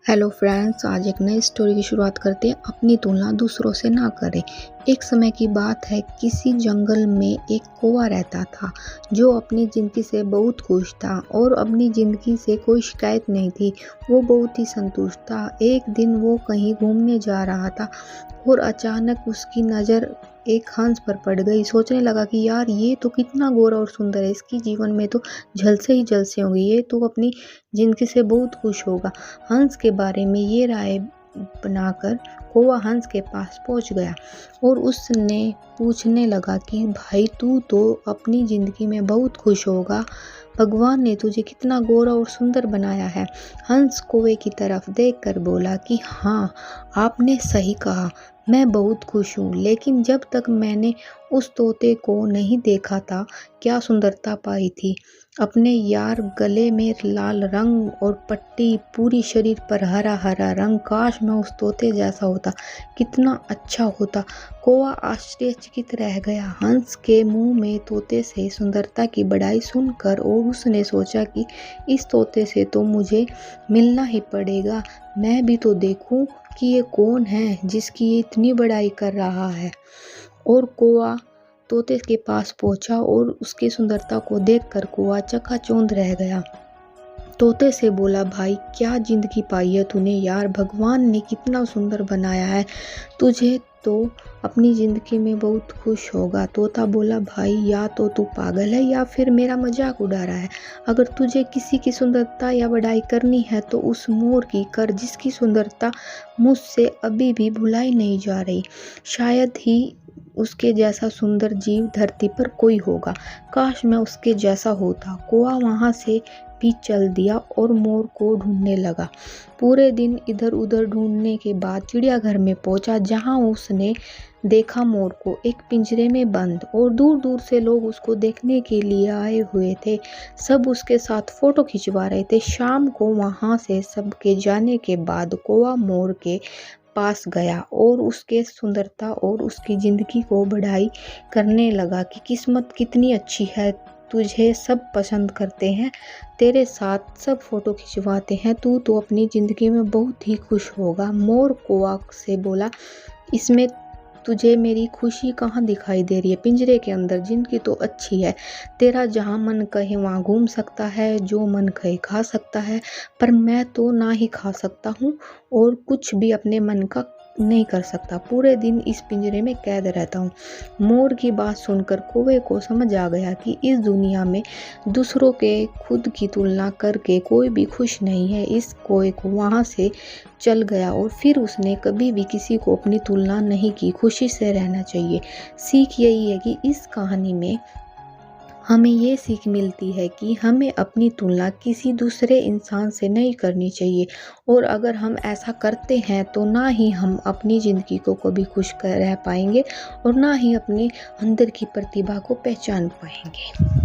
Hello friends, आज एक नई स्टोरी की शुरुआत करते हैं। अपनी तुलना दूसरों से ना करें। एक समय की बात है, किसी जंगल में एक कौवा रहता था जो अपनी ज़िंदगी से बहुत खुश था और अपनी ज़िंदगी से कोई शिकायत नहीं थी। वो बहुत ही संतुष्ट था। एक दिन वो कहीं घूमने जा रहा था और अचानक उसकी नज़र एक हंस पर पड़ गई। सोचने लगा कि यार, ये तो कितना गोरा और सुंदर है, इसकी जीवन में तो झलसे ही झलसे होंगे, ये तो अपनी ज़िंदगी से बहुत खुश होगा। हंस के बारे में ये राय बनाकर कौवा हंस के पास पहुंच गया और उसने पूछने लगा कि भाई, तू तो अपनी ज़िंदगी में बहुत खुश होगा, भगवान ने तुझे कितना गोरा और सुंदर बनाया है। हंस कौवे की तरफ देखकर बोला कि हाँ, आपने सही कहा, मैं बहुत खुश हूँ, लेकिन जब तक मैंने उस तोते को नहीं देखा था, क्या सुंदरता पाई थी। अपने यार गले में लाल रंग और पट्टी, पूरी शरीर पर हरा हरा रंग, काश मैं उस तोते जैसा होता, कितना अच्छा होता। कौवा आश्चर्यचकित रह गया हंस के मुंह में तोते से सुंदरता की बड़ाई सुनकर, और उसने सोचा कि इस तोते से तो मुझे मिलना ही पड़ेगा। मैं भी तो देखूं कि ये कौन है जिसकी ये इतनी बड़ाई कर रहा है। और कौवा तोते के पास पहुंचा और उसकी सुंदरता को देखकर कौवा चकाचौंध रह गया। तोते से बोला, भाई, क्या जिंदगी पाई है तूने यार, भगवान ने कितना सुंदर बनाया है तुझे, तो अपनी ज़िंदगी में बहुत खुश होगा। तोता बोला, भाई, या तो तू पागल है या फिर मेरा मजाक उड़ा रहा है। अगर तुझे किसी की सुंदरता या बड़ाई करनी है तो उस मोर की कर, जिसकी सुंदरता मुझसे अभी भी भुलाई नहीं जा रही। शायद ही उसके जैसा सुंदर जीव धरती पर कोई होगा। काश मैं उसके जैसा होता। कौवा वहाँ से भी चल दिया और मोर को ढूंढने लगा। पूरे दिन इधर उधर ढूंढने के बाद चिड़ियाघर में पहुंचा, जहां उसने देखा मोर को एक पिंजरे में बंद, और दूर दूर से लोग उसको देखने के लिए आए हुए थे। सब उसके साथ फोटो खिंचवा रहे थे। शाम को वहां से सबके जाने के बाद कौवा मोर के पास गया और उसके सुंदरता और उसकी ज़िंदगी को बढ़ाई करने लगा कि किस्मत कितनी अच्छी है, तुझे सब पसंद करते हैं, तेरे साथ सब फोटो खिंचवाते हैं, तू तो अपनी ज़िंदगी में बहुत ही खुश होगा। मोर कौवा से बोला, इसमें तुझे मेरी खुशी कहाँ दिखाई दे रही है। पिंजरे के अंदर ज़िंदगी तो अच्छी है, तेरा जहाँ मन कहे वहाँ घूम सकता है, जो मन कहे खा सकता है, पर मैं तो ना ही खा सकता हूँ और कुछ भी अपने मन का नहीं कर सकता। पूरे दिन इस पिंजरे में कैद रहता हूँ। मोर की बात सुनकर कौवे को समझ आ गया कि इस दुनिया में दूसरों के खुद की तुलना करके कोई भी खुश नहीं है। इस कौवे को वहाँ से चल गया और फिर उसने कभी भी किसी को अपनी तुलना नहीं की। खुशी से रहना चाहिए। सीख यही है कि इस कहानी में हमें ये सीख मिलती है कि हमें अपनी तुलना किसी दूसरे इंसान से नहीं करनी चाहिए, और अगर हम ऐसा करते हैं तो ना ही हम अपनी ज़िंदगी को कभी खुश कर रह पाएंगे और ना ही अपने अंदर की प्रतिभा को पहचान पाएंगे।